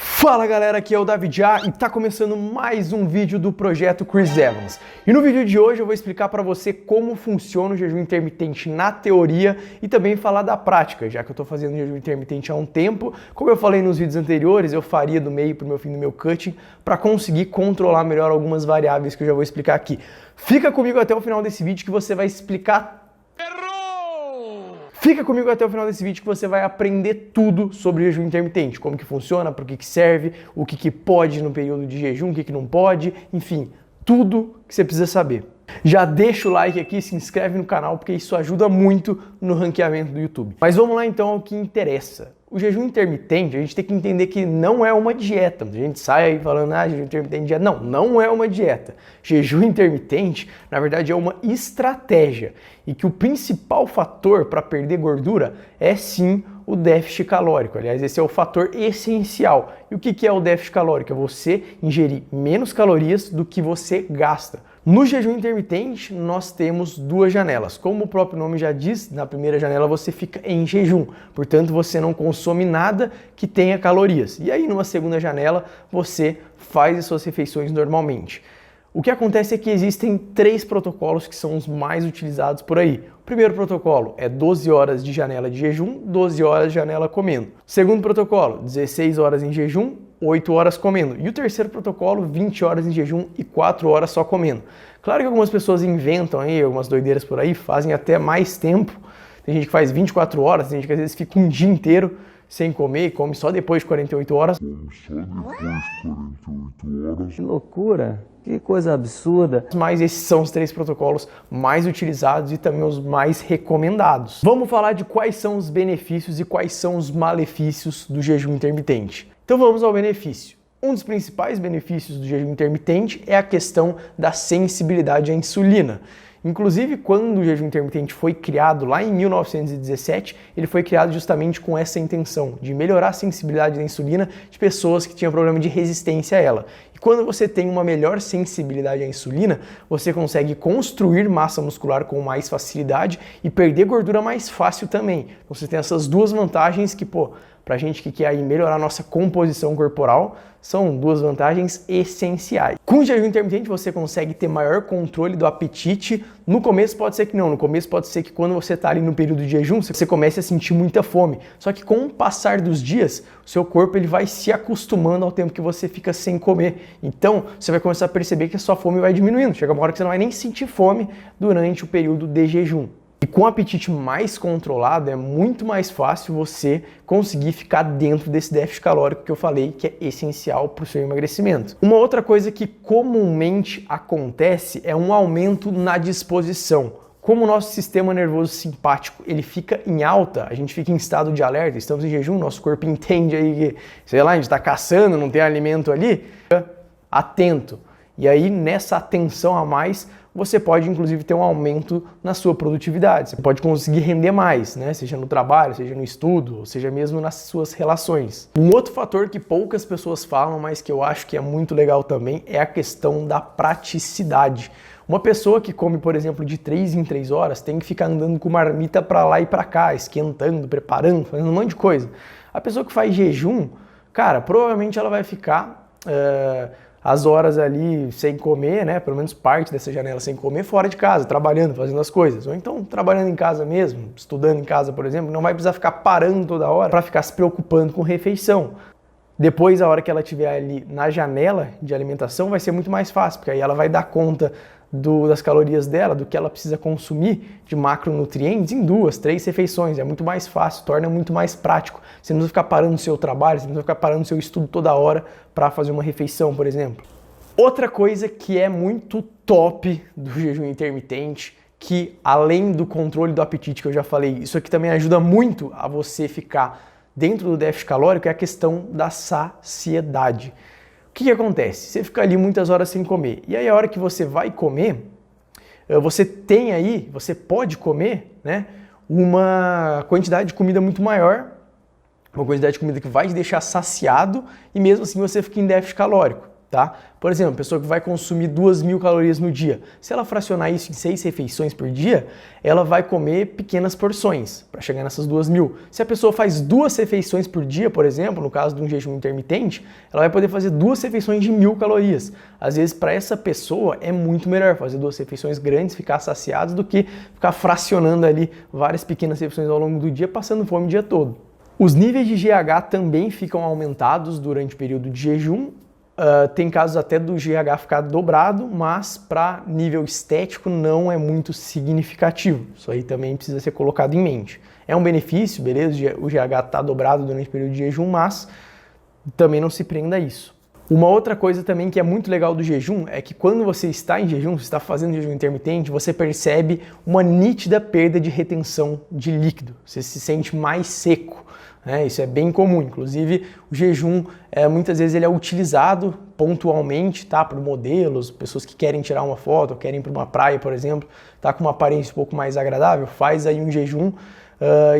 Fala galera, aqui é o David A e tá começando mais um vídeo do projeto Chris Evans. E no vídeo de hoje eu vou explicar para você como funciona o jejum intermitente na teoria e também falar da prática, já que eu tô fazendo jejum intermitente há um tempo. Como eu falei nos vídeos anteriores, eu faria do meio pro meu fim do meu cutting para conseguir controlar melhor algumas variáveis que eu já vou explicar aqui. Fica comigo até o final desse vídeo que você vai explicar. Fica comigo até o final desse vídeo que você vai aprender tudo sobre jejum intermitente, como que funciona, para que serve, o que pode no período de jejum, o que não pode, enfim, tudo que você precisa saber. Já deixa o like aqui, se inscreve no canal, porque isso ajuda muito no ranqueamento do YouTube. Mas vamos lá então ao que interessa. O jejum intermitente, a gente tem que entender que não é uma dieta. A gente sai aí falando, jejum intermitente é dieta. Não, não é uma dieta. Jejum intermitente, na verdade, é uma estratégia. E que o principal fator para perder gordura é sim o déficit calórico. Aliás, esse é o fator essencial. E o que é o déficit calórico? É você ingerir menos calorias do que você gasta. No jejum intermitente, nós temos duas janelas. Como o próprio nome já diz, na primeira janela você fica em jejum. Portanto, você não consome nada que tenha calorias. E aí, numa segunda janela, você faz as suas refeições normalmente. O que acontece é que existem 3 protocolos que são os mais utilizados por aí. O primeiro protocolo é 12 horas de janela de jejum, 12 horas de janela comendo. O segundo protocolo, 16 horas em jejum, 8 horas comendo. E o terceiro protocolo, 20 horas em jejum e 4 horas só comendo. Claro que algumas pessoas inventam aí, algumas doideiras por aí, fazem até mais tempo. Tem gente que faz 24 horas, tem gente que às vezes fica um dia inteiro sem comer e come só depois de 48 horas. Que loucura! Que coisa absurda! Mas esses são os 3 protocolos mais utilizados e também os mais recomendados. Vamos falar de quais são os benefícios e quais são os malefícios do jejum intermitente. Então vamos ao benefício. Um dos principais benefícios do jejum intermitente é a questão da sensibilidade à insulina. Inclusive, quando o jejum intermitente foi criado lá em 1917, ele foi criado justamente com essa intenção, de melhorar a sensibilidade da insulina de pessoas que tinham problema de resistência a ela. E quando você tem uma melhor sensibilidade à insulina, você consegue construir massa muscular com mais facilidade e perder gordura mais fácil também. Então você tem essas duas vantagens que, pra gente que quer aí melhorar a nossa composição corporal, são duas vantagens essenciais. Com o jejum intermitente você consegue ter maior controle do apetite. No começo pode ser que não, no começo pode ser que quando você está ali no período de jejum, você comece a sentir muita fome. Só que com o passar dos dias, o seu corpo ele vai se acostumando ao tempo que você fica sem comer. Então você vai começar a perceber que a sua fome vai diminuindo. Chega uma hora que você não vai nem sentir fome durante o período de jejum. E com o apetite mais controlado, é muito mais fácil você conseguir ficar dentro desse déficit calórico que eu falei que é essencial para o seu emagrecimento. Uma outra coisa que comumente acontece é um aumento na disposição. Como o nosso sistema nervoso simpático ele fica em alta, a gente fica em estado de alerta, estamos em jejum, nosso corpo entende aí que, sei lá, a gente está caçando, não tem alimento ali, fica atento. E aí, nessa atenção a mais, você pode, inclusive, ter um aumento na sua produtividade. Você pode conseguir render mais, né? Seja no trabalho, seja no estudo, ou seja mesmo nas suas relações. Um outro fator que poucas pessoas falam, mas que eu acho que é muito legal também, é a questão da praticidade. Uma pessoa que come, por exemplo, de 3 em 3 horas, tem que ficar andando com marmita para lá e para cá, esquentando, preparando, fazendo um monte de coisa. A pessoa que faz jejum, cara, provavelmente ela vai ficar as horas ali sem comer, né? Pelo menos parte dessa janela sem comer, fora de casa, trabalhando, fazendo as coisas. Ou então trabalhando em casa mesmo, estudando em casa, por exemplo, não vai precisar ficar parando toda hora para ficar se preocupando com refeição. Depois, a hora que ela estiver ali na janela de alimentação, vai ser muito mais fácil, porque aí ela vai dar conta das calorias dela, do que ela precisa consumir de macronutrientes em 2, 3 refeições. É muito mais fácil, torna muito mais prático. Você não precisa ficar parando o seu trabalho, você não precisa ficar parando o seu estudo toda hora para fazer uma refeição, por exemplo. Outra coisa que é muito top do jejum intermitente, que além do controle do apetite que eu já falei, isso aqui também ajuda muito a você ficar dentro do déficit calórico, é a questão da saciedade. O que acontece? Você fica ali muitas horas sem comer. E aí a hora que você vai comer, você pode comer, né, uma quantidade de comida muito maior, uma quantidade de comida que vai te deixar saciado e mesmo assim você fica em déficit calórico. tá? Por exemplo, a pessoa que vai consumir 2.000 calorias no dia, se ela fracionar isso em 6 refeições por dia, ela vai comer pequenas porções para chegar nessas 2.000. Se a pessoa faz 2 refeições por dia, por exemplo, no caso de um jejum intermitente, ela vai poder fazer 2 refeições de 1.000 calorias. Às vezes, para essa pessoa, é muito melhor fazer 2 refeições grandes, ficar saciados, do que ficar fracionando ali várias pequenas refeições ao longo do dia, passando fome o dia todo. Os níveis de GH também ficam aumentados durante o período de jejum. Tem casos até do GH ficar dobrado, mas para nível estético não é muito significativo. Isso aí também precisa ser colocado em mente. É um benefício, beleza, o GH está dobrado durante o período de jejum, mas também não se prenda a isso. Uma outra coisa também que é muito legal do jejum é que quando você está em jejum, você está fazendo jejum intermitente, você percebe uma nítida perda de retenção de líquido. Você se sente mais seco. Isso é bem comum, inclusive o jejum muitas vezes ele é utilizado pontualmente, tá, por modelos, pessoas que querem tirar uma foto, querem ir para uma praia, por exemplo, tá com uma aparência um pouco mais agradável, faz aí um jejum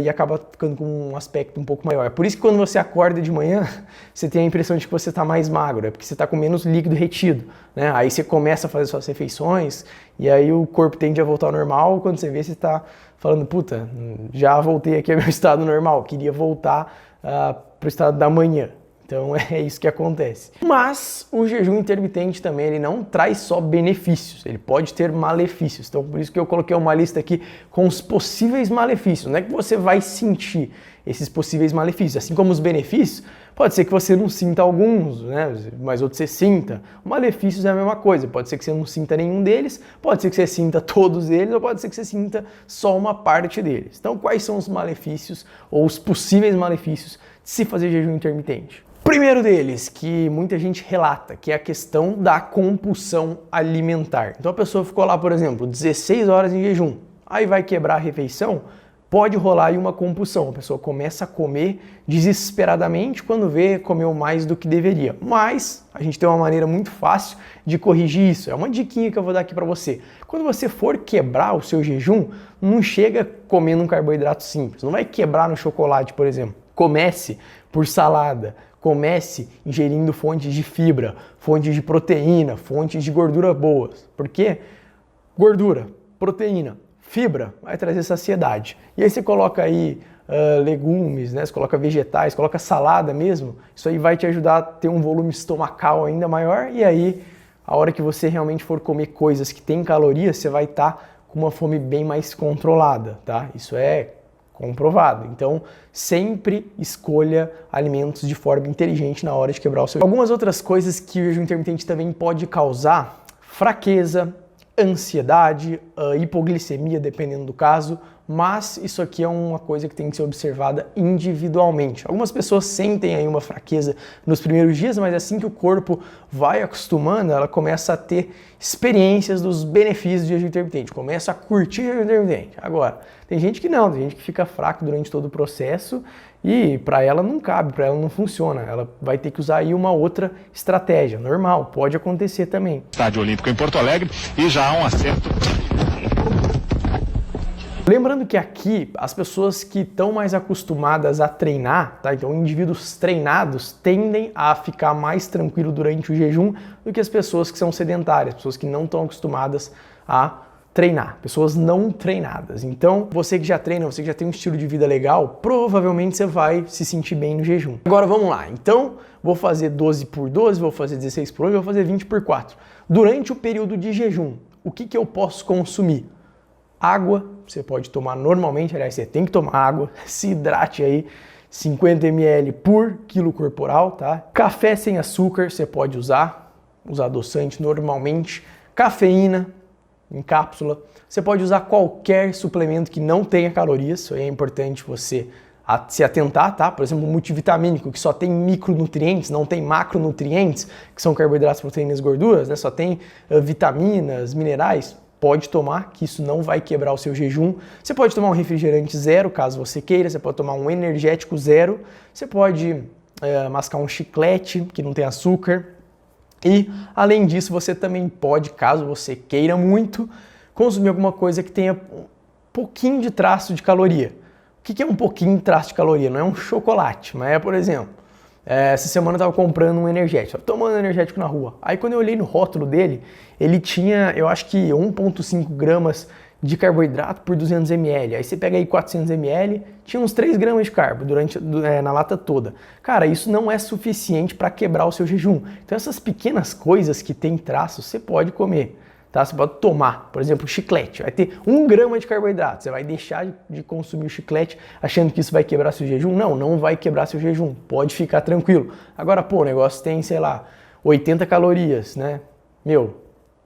e acaba ficando com um aspecto um pouco maior. É por isso que quando você acorda de manhã, você tem a impressão de que você está mais magro, é porque você está com menos líquido retido, né? Aí você começa a fazer suas refeições e aí o corpo tende a voltar ao normal, quando você vê, você está falando, puta, já voltei aqui ao meu estado normal, queria voltar para o estado da manhã. Então é isso que acontece. Mas o jejum intermitente também, ele não traz só benefícios, ele pode ter malefícios. Então por isso que eu coloquei uma lista aqui com os possíveis malefícios. Não é que você vai sentir esses possíveis malefícios, assim como os benefícios, pode ser que você não sinta alguns, né? Mas outros você sinta. Malefícios é a mesma coisa, pode ser que você não sinta nenhum deles, pode ser que você sinta todos eles, ou pode ser que você sinta só uma parte deles. Então quais são os malefícios ou os possíveis malefícios de se fazer jejum intermitente? Primeiro deles, que muita gente relata, que é a questão da compulsão alimentar. Então a pessoa ficou lá, por exemplo, 16 horas em jejum, aí vai quebrar a refeição, pode rolar aí uma compulsão. A pessoa começa a comer desesperadamente quando vê comeu mais do que deveria. Mas a gente tem uma maneira muito fácil de corrigir isso. É uma diquinha que eu vou dar aqui para você. Quando você for quebrar o seu jejum, não chega comendo um carboidrato simples. Não vai quebrar no chocolate, por exemplo. Comece por salada. Comece ingerindo fontes de fibra, fontes de proteína, fontes de gordura boas. Por quê? Gordura, proteína, fibra vai trazer saciedade. E aí você coloca aí legumes, né? Você coloca vegetais, coloca salada mesmo. Isso aí vai te ajudar a ter um volume estomacal ainda maior. E aí, a hora que você realmente for comer coisas que têm calorias, você vai estar com uma fome bem mais controlada, tá? Isso é comprovado. Então, sempre escolha alimentos de forma inteligente na hora de quebrar o seu. Algumas outras coisas que o jejum intermitente também pode causar: fraqueza, ansiedade, hipoglicemia, dependendo do caso, mas isso aqui é uma coisa que tem que ser observada individualmente. Algumas pessoas sentem aí uma fraqueza nos primeiros dias, mas assim que o corpo vai acostumando, ela começa a ter experiências dos benefícios do jejum intermitente, começa a curtir o jejum intermitente. Agora, tem gente que não, tem gente que fica fraco durante todo o processo e para ela não cabe, para ela não funciona. Ela vai ter que usar aí uma outra estratégia, normal, pode acontecer também. Estádio Olímpico em Porto Alegre e já há um acerto. Lembrando que aqui as pessoas que estão mais acostumadas a treinar, tá? Então indivíduos treinados tendem a ficar mais tranquilo durante o jejum do que as pessoas que são sedentárias, pessoas que não estão acostumadas a treinar, pessoas não treinadas. Então você que já treina, você que já tem um estilo de vida legal, provavelmente você vai se sentir bem no jejum. Agora vamos lá, então vou fazer 12 por 12, vou fazer 16 por 8, vou fazer 20 por 4. Durante o período de jejum, o que eu posso consumir? Água, você pode tomar normalmente, aliás, você tem que tomar água, se hidrate aí, 50 ml por quilo corporal, tá? Café sem açúcar, você pode usar adoçante normalmente. Cafeína em cápsula, você pode usar qualquer suplemento que não tenha calorias, isso aí é importante você se atentar, tá? Por exemplo, um multivitamínico que só tem micronutrientes, não tem macronutrientes, que são carboidratos, proteínas e gorduras, né? Só tem vitaminas, minerais. Pode tomar, que isso não vai quebrar o seu jejum. Você pode tomar um refrigerante zero, caso você queira. Você pode tomar um energético zero. Você pode mascar um chiclete que não tem açúcar. E, além disso, você também pode, caso você queira muito, consumir alguma coisa que tenha um pouquinho de traço de caloria. O que é um pouquinho de traço de caloria? Não é um chocolate, mas é, por exemplo, Essa semana eu tava comprando um energético, tomando um energético na rua. Aí quando eu olhei no rótulo dele, ele tinha, eu acho que 1,5 gramas de carboidrato por 200 ml. Aí você pega aí 400 ml, tinha uns 3 gramas de carbo na lata toda. Cara, isso não é suficiente para quebrar o seu jejum. Então essas pequenas coisas que tem traços, você pode comer. Tá? Você pode tomar, por exemplo, chiclete, vai ter 1 grama de carboidrato, você vai deixar de consumir o chiclete achando que isso vai quebrar seu jejum? Não, não vai quebrar seu jejum, pode ficar tranquilo. Agora, pô, o negócio tem, sei lá, 80 calorias, né?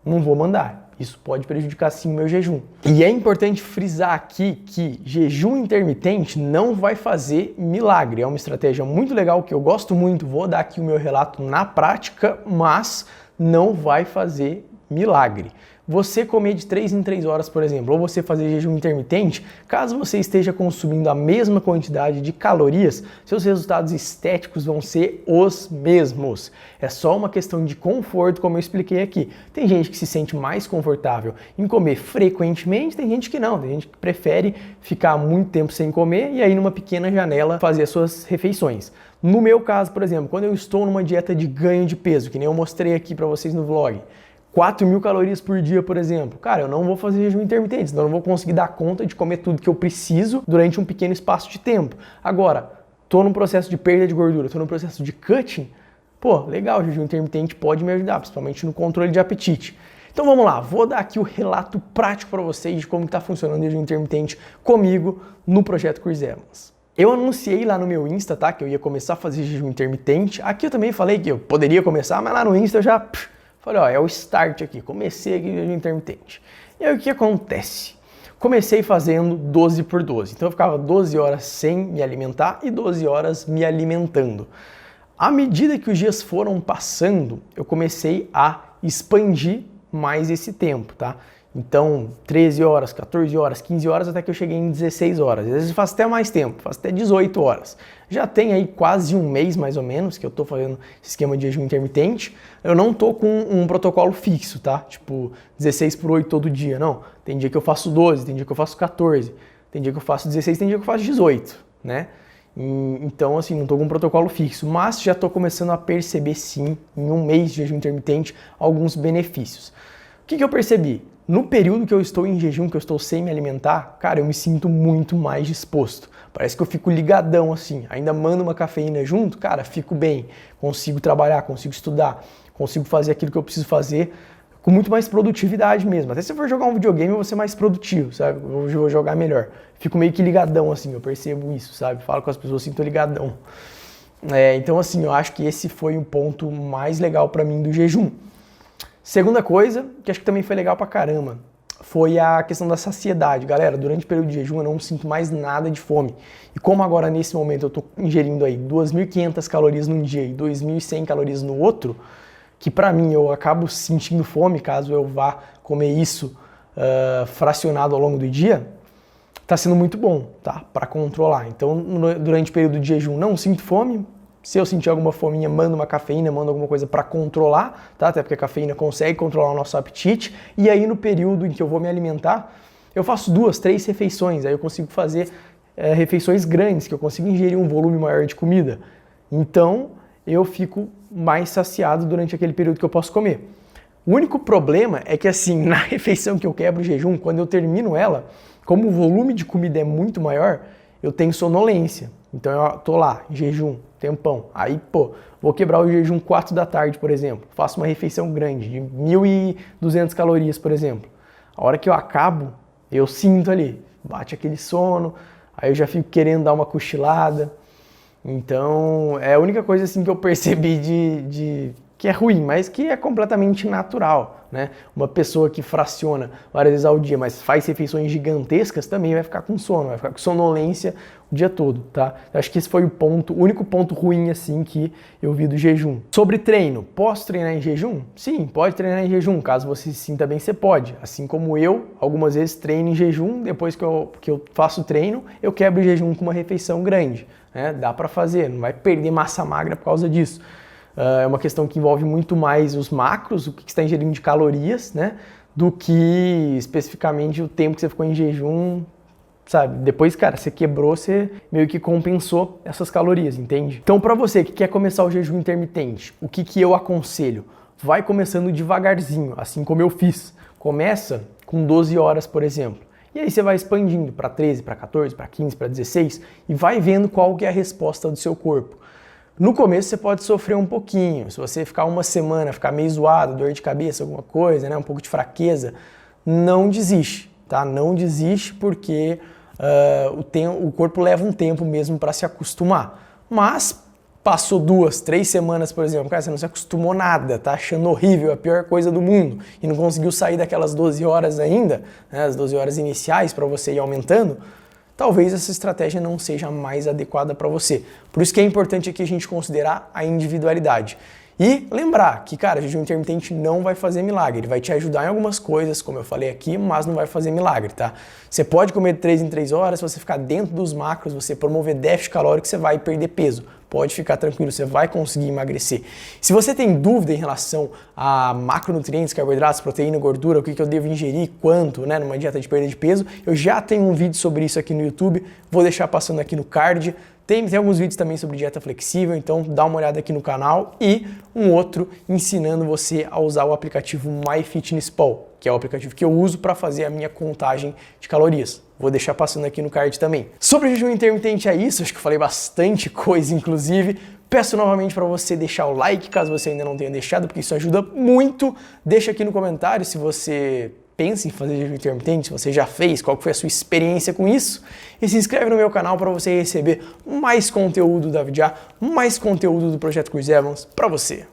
Não vou mandar, isso pode prejudicar sim o meu jejum. E é importante frisar aqui que jejum intermitente não vai fazer milagre, é uma estratégia muito legal que eu gosto muito, vou dar aqui o meu relato na prática, mas não vai fazer milagre. Você comer de 3 em 3 horas, por exemplo, ou você fazer jejum intermitente, caso você esteja consumindo a mesma quantidade de calorias, seus resultados estéticos vão ser os mesmos. É só uma questão de conforto, como eu expliquei aqui. Tem gente que se sente mais confortável em comer frequentemente, tem gente que não, tem gente que prefere ficar muito tempo sem comer e aí numa pequena janela fazer as suas refeições. No meu caso, por exemplo, quando eu estou numa dieta de ganho de peso, que nem eu mostrei aqui para vocês no vlog, 4.000 calorias por dia, por exemplo. Cara, eu não vou fazer jejum intermitente, senão eu não vou conseguir dar conta de comer tudo que eu preciso durante um pequeno espaço de tempo. Agora, tô num processo de perda de gordura, tô num processo de cutting, pô, legal, o jejum intermitente pode me ajudar, principalmente no controle de apetite. Então vamos lá, vou dar aqui o relato prático para vocês de como está funcionando o jejum intermitente comigo no Projeto Chris Evans. Eu anunciei lá no meu Insta, tá, que eu ia começar a fazer jejum intermitente. Aqui eu também falei que eu poderia começar, mas lá no Insta eu já falei, ó, é o start aqui, comecei aqui de intermitente. E aí o que acontece? Comecei fazendo 12 por 12, então eu ficava 12 horas sem me alimentar e 12 horas me alimentando. À medida que os dias foram passando, eu comecei a expandir mais esse tempo, tá? Então, 13 horas, 14 horas, 15 horas, até que eu cheguei em 16 horas. Às vezes eu faço até mais tempo, faço até 18 horas. Já tem aí quase um mês, mais ou menos, que eu tô fazendo esse esquema de jejum intermitente. Eu não tô com um protocolo fixo, tá? Tipo, 16 por 8 todo dia, não. Tem dia que eu faço 12, tem dia que eu faço 14, tem dia que eu faço 16, tem dia que eu faço 18, né? Então, assim, não tô com um protocolo fixo, mas já tô começando a perceber, sim, em um mês de jejum intermitente, alguns benefícios. O que eu percebi? No período que eu estou em jejum, que eu estou sem me alimentar, cara, eu me sinto muito mais disposto. Parece que eu fico ligadão assim, ainda mando uma cafeína junto, cara, fico bem, consigo trabalhar, consigo estudar, consigo fazer aquilo que eu preciso fazer com muito mais produtividade mesmo. Até se eu for jogar um videogame, eu vou ser mais produtivo, sabe? Eu vou jogar melhor. Fico meio que ligadão assim, eu percebo isso, sabe? Falo com as pessoas assim, tô ligadão. Então assim, eu acho que esse foi o ponto mais legal pra mim do jejum. Segunda coisa, que acho que também foi legal pra caramba, foi a questão da saciedade. Galera, durante o período de jejum eu não sinto mais nada de fome. E como agora nesse momento eu tô ingerindo aí 2.500 calorias num dia e 2.100 calorias no outro, que pra mim eu acabo sentindo fome caso eu vá comer isso fracionado ao longo do dia, tá sendo muito bom, tá? Pra controlar. Então durante o período de jejum não sinto fome. Se eu sentir alguma fominha, mando uma cafeína, mando alguma coisa para controlar, tá? Até porque a cafeína consegue controlar o nosso apetite. E aí no período em que eu vou me alimentar, eu faço 2, 3 refeições. Aí eu consigo fazer refeições grandes, que eu consigo ingerir um volume maior de comida. Então eu fico mais saciado durante aquele período que eu posso comer. O único problema é que assim, na refeição que eu quebro o jejum, quando eu termino ela, como o volume de comida é muito maior, eu tenho sonolência. Então eu tô lá, em jejum, tempão. Aí, vou quebrar o jejum 4 da tarde, por exemplo. Faço uma refeição grande, de 1.200 calorias, por exemplo. A hora que eu acabo, eu sinto ali, bate aquele sono, aí eu já fico querendo dar uma cochilada. Então, é a única coisa assim que eu percebi que é ruim, mas que é completamente natural, né? Uma pessoa que fraciona várias vezes ao dia, mas faz refeições gigantescas, também vai ficar com sono, vai ficar com sonolência o dia todo, tá? Eu acho que esse foi o único ponto ruim, assim, que eu vi do jejum. Sobre treino, posso treinar em jejum? Sim, pode treinar em jejum, caso você se sinta bem, você pode. Assim como eu, algumas vezes treino em jejum, depois que eu faço o treino, eu quebro o jejum com uma refeição grande, né? Dá pra fazer, não vai perder massa magra por causa disso. É uma questão que envolve muito mais os macros, o que você está ingerindo de calorias, né, do que especificamente o tempo que você ficou em jejum sabe? Depois, cara, você quebrou, você meio que compensou essas calorias, entende? Então, para você que quer começar o jejum intermitente, o que eu aconselho? Vai começando devagarzinho, assim como eu fiz. Começa com 12 horas, por exemplo. E aí você vai expandindo para 13, para 14, para 15, para 16 e vai vendo qual que é a resposta do seu corpo. No começo você pode sofrer um pouquinho. Se você ficar uma semana, ficar meio zoado, dor de cabeça, alguma coisa, né, um pouco de fraqueza, não desiste, tá? Não desiste porque o corpo leva um tempo mesmo para se acostumar. Mas passou 2, 3 semanas, por exemplo, cara, você não se acostumou nada, tá achando horrível, a pior coisa do mundo, e não conseguiu sair daquelas 12 horas ainda, né, as 12 horas iniciais para você ir aumentando, talvez essa estratégia não seja a mais adequada para você. Por isso que é importante aqui a gente considerar a individualidade. E lembrar que, cara, jejum intermitente não vai fazer milagre. Ele vai te ajudar em algumas coisas, como eu falei aqui, mas não vai fazer milagre, tá? Você pode comer de 3 em 3 horas, se você ficar dentro dos macros, você promover déficit calórico, você vai perder peso. Pode ficar tranquilo, você vai conseguir emagrecer. Se você tem dúvida em relação a macronutrientes, carboidratos, proteína, gordura, o que eu devo ingerir, quanto, né, numa dieta de perda de peso, eu já tenho um vídeo sobre isso aqui no YouTube, vou deixar passando aqui no card. Tem alguns vídeos também sobre dieta flexível, então dá uma olhada aqui no canal, e um outro ensinando você a usar o aplicativo MyFitnessPal, que é o aplicativo que eu uso para fazer a minha contagem de calorias. Vou deixar passando aqui no card também. Sobre o jejum intermitente é isso, acho que eu falei bastante coisa, inclusive. Peço novamente para você deixar o like, caso você ainda não tenha deixado, porque isso ajuda muito. Deixa aqui no comentário se você pensa em fazer jejum intermitente, se você já fez, qual foi a sua experiência com isso. E se inscreve no meu canal para você receber mais conteúdo da VideA, mais conteúdo do Projeto Chris Evans para você.